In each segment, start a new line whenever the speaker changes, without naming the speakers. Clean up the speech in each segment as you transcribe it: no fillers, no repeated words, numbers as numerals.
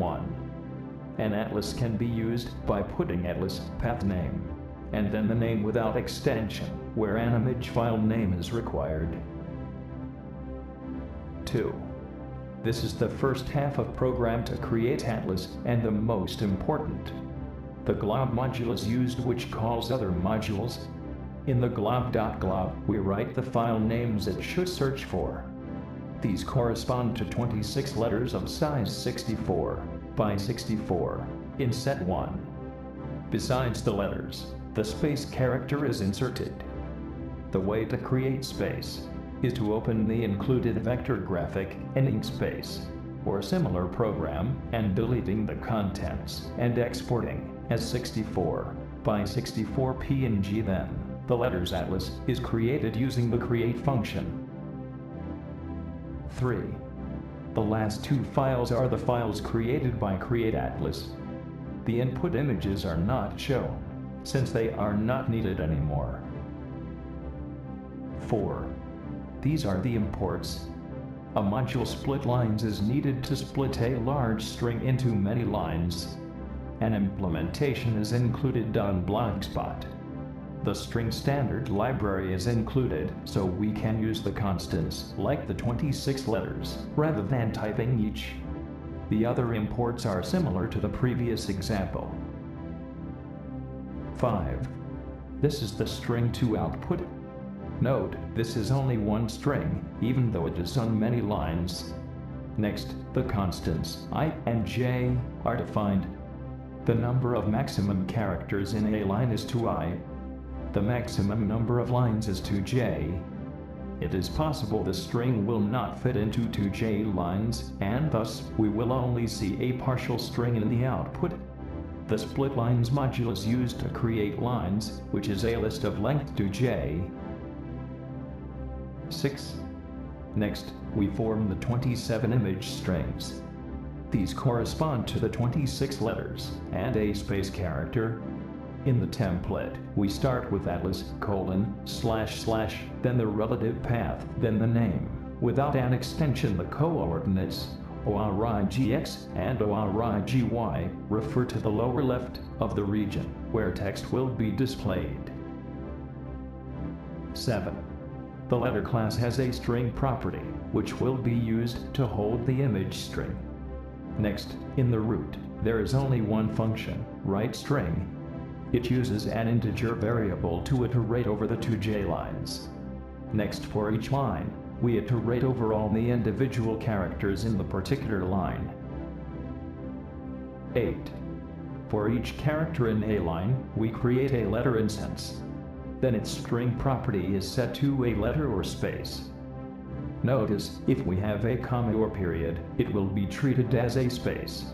1. An atlas can be used by putting atlas path name, and then the name without extension, where an image file name is required. 2. This is the first half of program to create atlas and the most important. The glob module is used, which calls other modules. In the glob.glob, we write the file names it should search for. These correspond to 26 letters of size 64 by 64 in set 1. Besides the letters, the space character is inserted. The way to create space is to open the included vector graphic ending space or similar program and deleting the contents and exporting as 64 by 64 PNG. Then, the letters atlas is created using the create function. 3. The last two files are the files created by createAtlas. The input images are not shown, since they are not needed anymore. 4. These are the imports. A module split lines is needed to split a large string into many lines. An implementation is included on Blogspot. The string standard library is included, so we can use the constants, like the 26 letters, rather than typing each. The other imports are similar to the previous example. 5. This is the string to output. Note, this is only one string, even though it is on many lines. Next, the constants I and j are defined. The number of maximum characters in a line is 2i. The maximum number of lines is 2j. It is possible the string will not fit into 2j lines, and thus we will only see a partial string in the output. The split lines module is used to create lines, which is a list of length 2j. 6. Next, we form the 27 image strings. These correspond to the 26 letters and a space character. In the template, we start with atlas, :// then the relative path, then the name, without an extension. The coordinates, ORIGX and ORIGY, refer to the lower left of the region, where text will be displayed. 7. The letter class has a string property, which will be used to hold the image string. Next, in the root, there is only one function, writeString. It uses an integer variable to iterate over the 2j lines. Next, for each line, we iterate over all the individual characters in the particular line. 8. For each character in a line, we create a letter instance. Then its string property is set to a letter or space. Notice, if we have a comma or period, it will be treated as a space.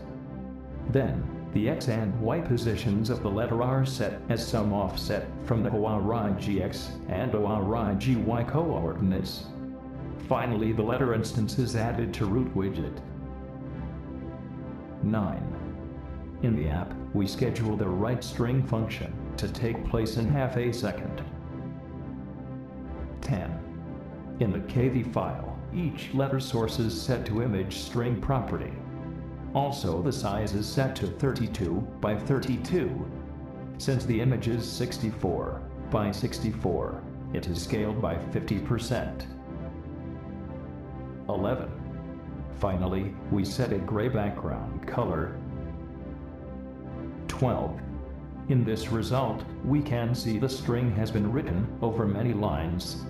Then, the x and y positions of the letter are set as some offset from the ORIGX and ORIGY coordinates. Finally, the letter instance is added to root widget. 9. In the app, we schedule the writeString function to take place in half a second. 10. In the Kivy file, each letter source is set to image string property. Also, the size is set to 32 by 32. Since the image is 64 by 64, it is scaled by 50%. 11. Finally, we set a gray background color. 12. In this result, we can see the string has been written over many lines.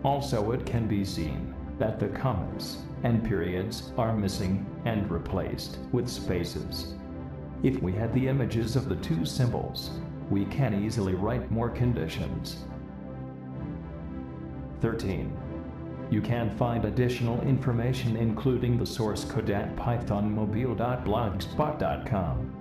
Also, it can be seen that the commas and periods are missing and replaced with spaces. If we had the images of the two symbols, we can easily write more conditions. 13. You can find additional information including the source code at pythonmobile.blogspot.com.